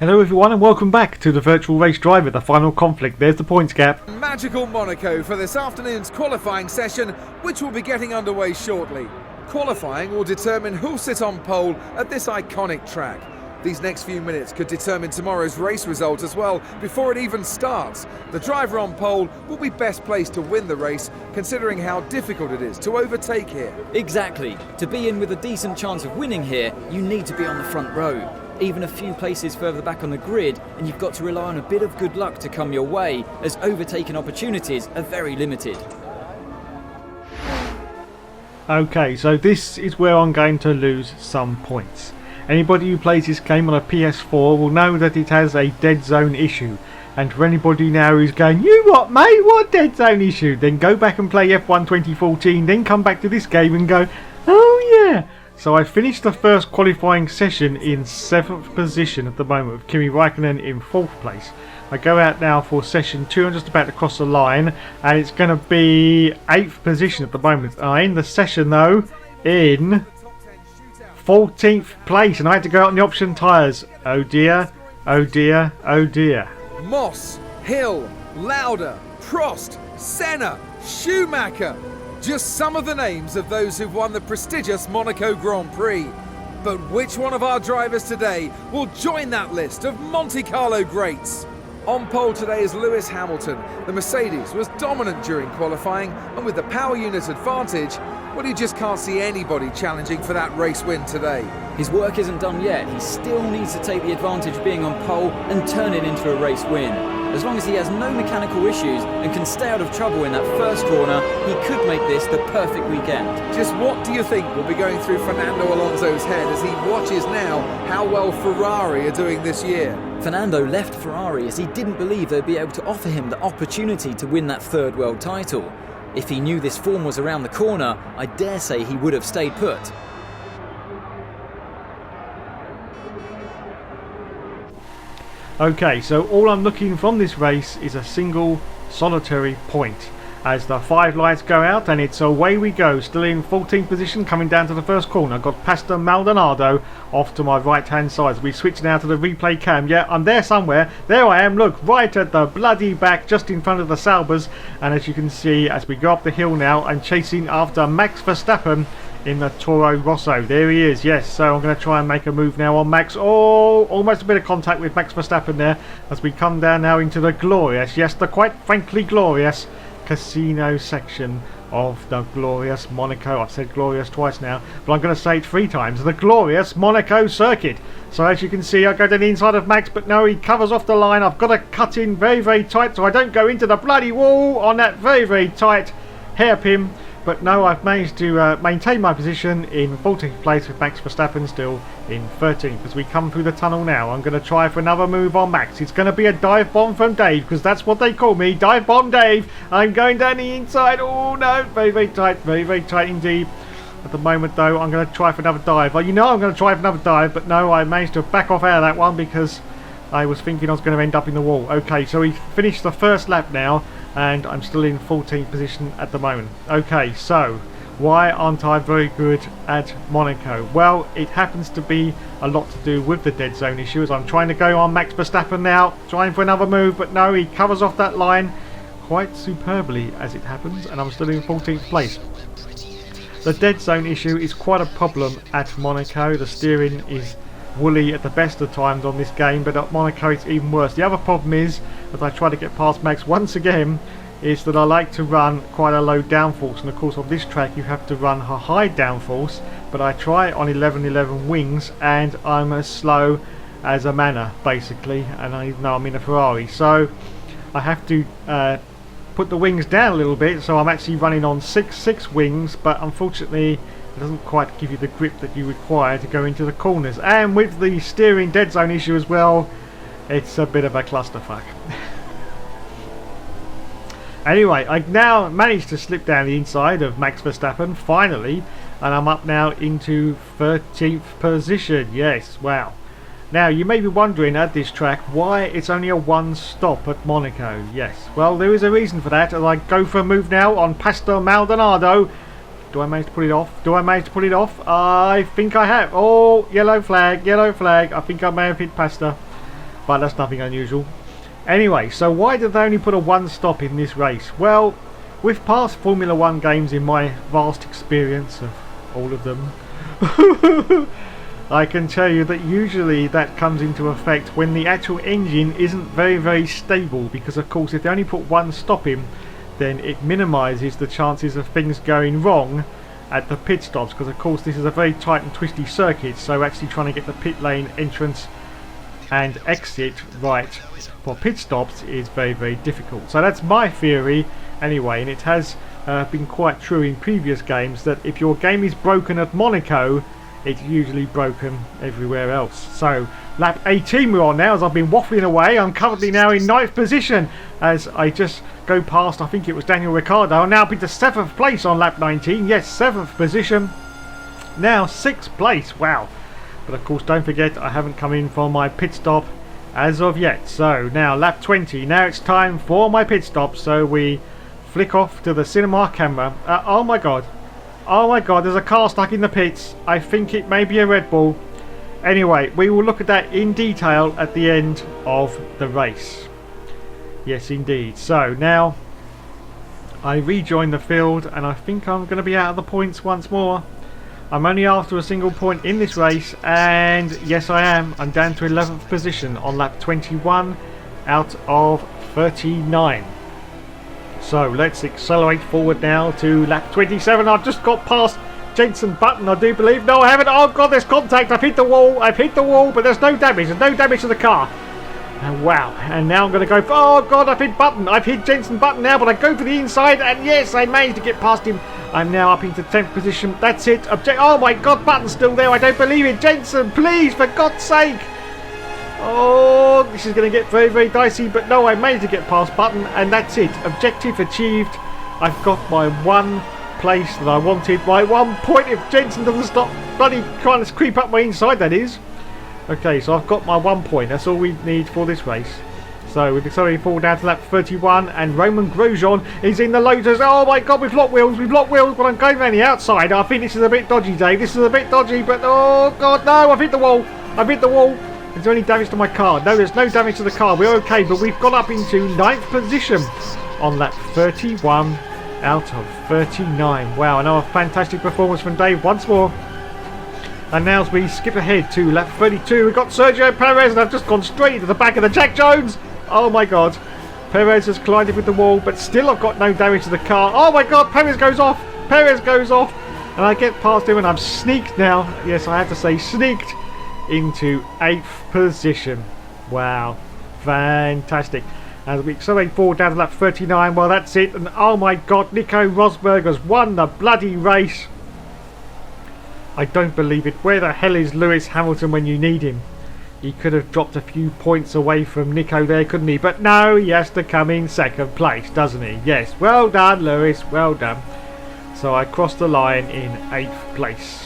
Hello everyone and welcome back to the Virtual Race Driver, the final conflict. There's the points gap. Magical Monaco for this afternoon's qualifying session, which will be getting underway shortly. Qualifying will determine who'll sit on pole at this iconic track. These next few minutes could determine tomorrow's race result as well before it even starts. The driver on pole will be best placed to win the race, considering how difficult it is to overtake here. Exactly. To be in with a decent chance of winning here, you need to be on the front row. Even a few places further back on the grid, and you've got to rely on a bit of good luck to come your way, as overtaking opportunities are very limited. Okay, so this is where I'm going to lose some points. Anybody who plays this game on a PS4 will know that it has a dead zone issue. And for anybody now who's going, you what mate, what dead zone issue? Then go back and play F1 2014, then come back to this game and go, oh yeah. So I finished the first qualifying session in 7th position at the moment, with Kimi Raikkonen in 4th place. I go out now for session 2, I'm just about to cross the line, and it's going to be 8th position at the moment. I end the session though in 14th place, and I had to go out on the option tyres. Oh dear, oh dear, oh dear. Moss, Hill, Lauda, Prost, Senna, Schumacher. Just some of the names of those who've won the prestigious Monaco Grand Prix. But which one of our drivers today will join that list of Monte Carlo greats? On pole today is Lewis Hamilton. The Mercedes was dominant during qualifying, and with the power unit advantage, well, you just can't see anybody challenging for that race win today. His work isn't done yet. He still needs to take the advantage being on pole and turn it into a race win. As long as he has no mechanical issues and can stay out of trouble in that first corner, he could make this the perfect weekend. Just what do you think will be going through Fernando Alonso's head as he watches now how well Ferrari are doing this year? Fernando left Ferrari as he didn't believe they'd be able to offer him the opportunity to win that third world title. If he knew this form was around the corner, I dare say he would have stayed put. Okay, so all I'm looking from this race is a single solitary point. As the 5 lights go out and it's away we go, still in 14th position, coming down to the first corner. Got Pastor Maldonado off to my right hand side. We switch now to the replay cam. Yeah, I'm there somewhere. There I am, look, right at the bloody back, just in front of the Saubers. And as you can see, as we go up the hill now, I'm chasing after Max Verstappen in the Toro Rosso. There he is, yes. So I'm going to try and make a move now on Max. Oh, almost a bit of contact with Max Verstappen there as we come down now into the glorious, yes, the quite frankly glorious casino section of the glorious Monaco. I've said glorious twice now, but I'm going to say it 3 times. The glorious Monaco circuit. So as you can see, I go to the inside of Max, but no, he covers off the line. I've got to cut in very, very tight so I don't go into the bloody wall on that very, very tight hairpin. But no, I've managed to maintain my position in 14th place with Max Verstappen still in 13th. As we come through the tunnel now, I'm going to try for another move on Max. It's going to be a dive bomb from Dave, because that's what they call me, Dive Bomb Dave. I'm going down the inside. Oh no, very, very tight indeed. At the moment though, I'm going to try for another dive. Well, you know I'm going to try for another dive, but no, I managed to back off out of that one because I was thinking I was going to end up in the wall. Okay, so we finished the first lap now, and I'm still in 14th position at the moment. Okay, so why aren't I very good at Monaco? Well, it happens to be a lot to do with the dead zone issue, as I'm trying to go on Max Verstappen now, trying for another move, but no, he covers off that line quite superbly as it happens, and I'm still in 14th place. The dead zone issue is quite a problem at Monaco. The steering is woolly at the best of times on this game, but at Monaco it's even worse. The other problem is, as I try to get past Max once again, is that I like to run quite a low downforce, and of course on this track you have to run a high downforce, but I try on 1111 wings and I'm as slow as a manor basically, and I know I'm in a Ferrari, so I have to put the wings down a little bit, so I'm actually running on 6 wings, but unfortunately it doesn't quite give you the grip that you require to go into the corners. And with the steering dead zone issue as well, it's a bit of a clusterfuck. Anyway, I now managed to slip down the inside of Max Verstappen, finally, and I'm up now into 13th position. Yes, wow. Now, you may be wondering at this track why it's only a 1 stop at Monaco. Yes, well, there is a reason for that, as I go for a move now on Pastor Maldonado. Do I manage to pull it off? Do I manage to pull it off? I think I have. Oh, yellow flag, yellow flag. I think I may have hit Pasta. but that's nothing unusual. Anyway, so why did they only put a one stop in this race? Well, with past Formula 1 games in my vast experience of all of them, I can tell you that usually that comes into effect when the actual engine isn't very stable, because of course if they only put one stop in, then it minimises the chances of things going wrong at the pit stops, because of course this is a very tight and twisty circuit, so actually trying to get the pit lane entrance and exit right for pit stops is very difficult. So that's my theory anyway, and it has been quite true in previous games that if your game is broken at Monaco, it's usually broken everywhere else. So lap 18 we're on now, as I've been waffling away. I'm currently now in 9th position as I just go past, I think it was Daniel Ricciardo. I'll now be to 7th place on lap 19. Yes, 7th position. Now 6th place. Wow. But of course don't forget I haven't come in for my pit stop as of yet. So now lap 20. Now it's time for my pit stop. So we flick off to the cinema camera. Oh my god. Oh my god, there's a car stuck in the pits. I think it may be a Red Bull. Anyway, we will look at that in detail at the end of the race. Yes, indeed. So now I rejoin the field, and I think I'm going to be out of the points once more. I'm only after a single point in this race, and yes I am. I'm down to 11th position on lap 21 out of 39. So let's accelerate forward now to lap 27. I've just got past Jenson Button, I do believe. No, I haven't. Oh god, there's contact. I've hit the wall. But there's no damage. There's no damage to the car. Wow. And now I'm going to go for... Oh god, I've hit Button. I've hit Jenson Button now, but I go for the inside, and yes, I managed to get past him. I'm now up into 10th position. That's it. Oh my god, Button's still there. I don't believe it. Jenson, please, for God's sake. Oh, this is going to get very dicey, but no, I managed to get past Button, and that's it. Objective achieved. I've got my one place that I wanted. My 1 point if Jenson doesn't stop bloody trying to creep up my inside, that is. Okay, so I've got my 1 point. That's all we need for this race. So we've accelerated forward down to lap 31, and Roman Grosjean is in the Lotus. Oh my god, we've locked wheels, but I'm going around the outside. I think this is a bit dodgy, Dave. This is a bit dodgy, but oh god, no, I've hit the wall. Is there any damage to my car? No, there's no damage to the car. We're okay, but we've got up into 9th position on lap 31 out of 39. Wow, another fantastic performance from Dave once more. And now as we skip ahead to lap 32, we've got Sergio Perez, and I've just gone straight into the back of the Jack Jones. Oh my god. Perez has collided with the wall, but still I've got no damage to the car. Oh my god, Perez goes off. And I get past him, and I'm sneaked now. Yes, I have to say sneaked into 8th position. Wow, fantastic. As we accelerate forward down to lap 39, well that's it, and oh my god, Nico Rosberg has won the bloody race. I don't believe it. Where the hell is Lewis Hamilton when you need him? He could have dropped a few points away from Nico there, couldn't he? But no, he has to come in 2nd place, doesn't he? Yes, well done Lewis, well done. So I crossed the line in 8th place.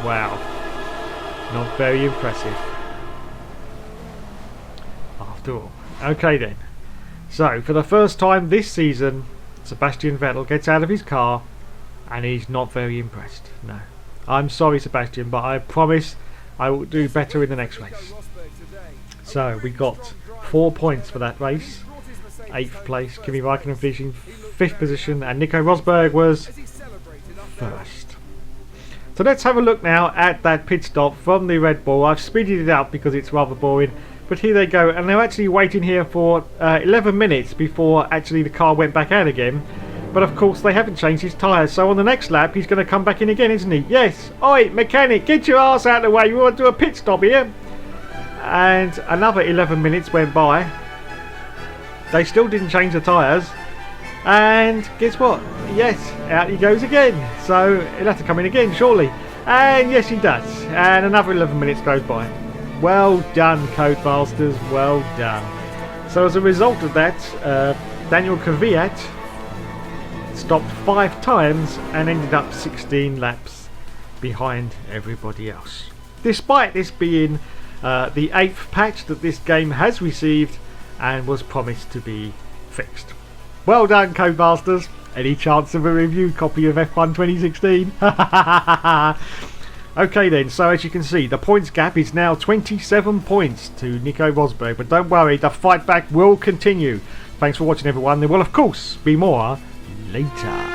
Wow. Not very impressive after all. Okay then. So for the first time this season, Sebastian Vettel gets out of his car and he's not very impressed. No. I'm sorry Sebastian, but I promise I will do better in the next race. So we got 4 points for that race. 8th place, Kimi Raikkonen finishing 5th position, and Nico Rosberg was 1st. So let's have a look now at that pit stop from the Red Bull. I've speeded it up because it's rather boring, but here they go, and they're actually waiting here for 11 minutes before actually the car went back out again. But of course they haven't changed his tyres, so on the next lap he's going to come back in again, isn't he? Yes! Oi, mechanic, get your ass out of the way, we want to do a pit stop here. And another 11 minutes went by. They still didn't change the tyres. And guess what? Yes, out he goes again. So he'll have to come in again, surely. And yes, he does. And another 11 minutes goes by. Well done, Codemasters. Well done. So as a result of that, Daniel Kvyat stopped 5 times and ended up 16 laps behind everybody else. Despite this being the 8th patch that this game has received and was promised to be fixed. Well done, Codemasters. Any chance of a reviewed copy of F1 2016? Okay then, so as you can see, the points gap is now 27 points to Nico Rosberg. But don't worry, the fight back will continue. Thanks for watching everyone. There will of course be more later.